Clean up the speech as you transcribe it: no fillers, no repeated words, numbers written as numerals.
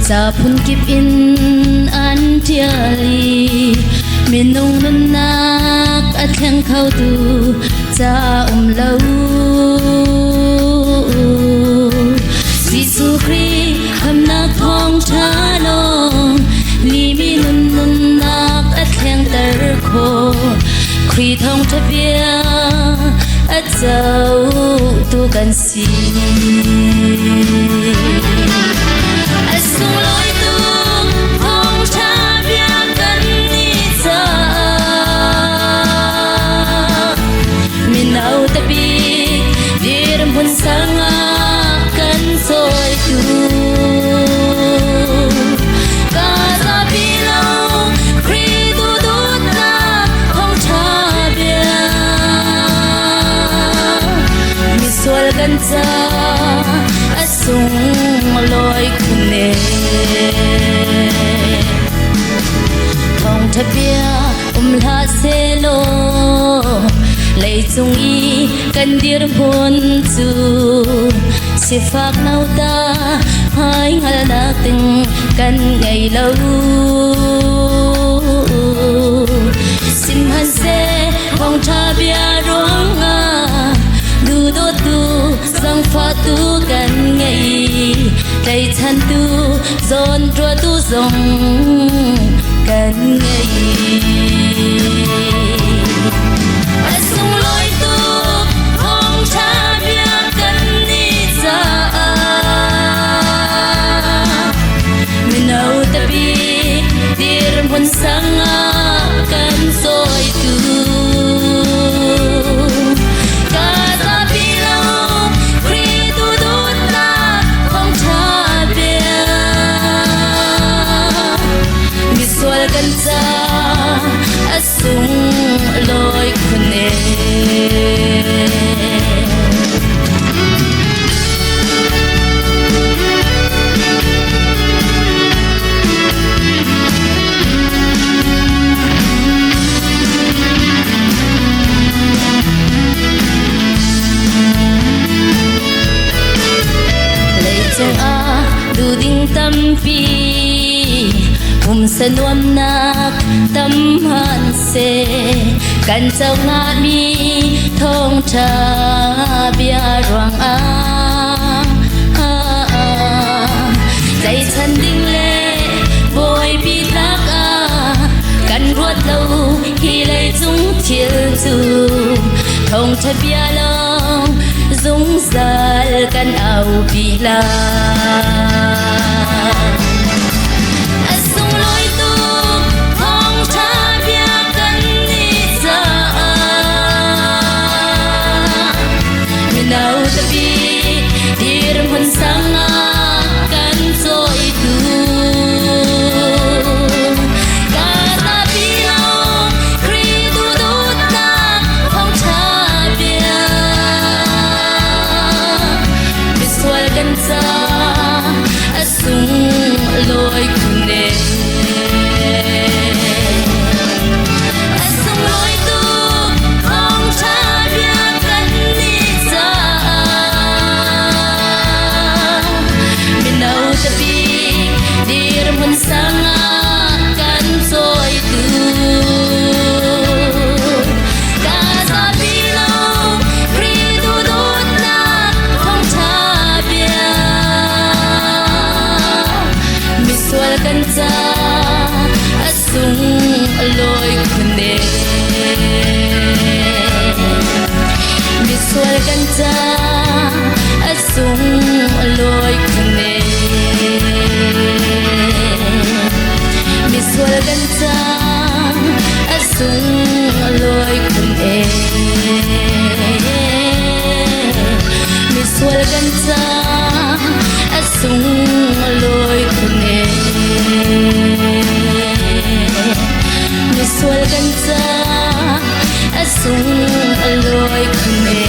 sa phun kip in an tiali minung nun nak at hang khâu tu cha lâu Giêsu Christ hâm nak thong cha long li mi nun nak at hang tar kho Christ thong cha bia at zau tu kan si sung lối tu phong cha bia kan ni cha min au ta bi dir mun sanga kan soi tu ka za bi lo kri tu dut na phong cha bia mi sual kan cha sung lối khune thong thập bia la se lo lấy chung y kan dir bon chu si phak nau ta hai ngal na ting kan ngày lâu sim han se thong tha bia rong a du do tu sang pha tu kan ngày tay chan tu zon trua tu zong kan ngày sung lối tu phong cha bia kan ni cha min au ta bi dir mun sanga kan soi tuกันจะสูงลอยคนเองเลยจังอาดูดิ่งตำปีsa nuam nak tâm han se kan chau nga mi thong cha bia ruang a dai chan ding le boy pi tak a kan ruat lâu hi lai chung thiel chu thong cha bia long dung zal kan au pi la nau ta bi dir mun sanga kan soi tu ka ta bi lo kri tu dut na phong cha bia biswal kan sa asung loi khune sanga kan soi tu ka sa bi lo kri tu dut na phong cha bia mi sual kan cha asung loi khune mi sual kan cha asung loi khune sual kan cha asung loi kun e mi sual kan cha asung loi kun e mi sual kan cha asung loi kun e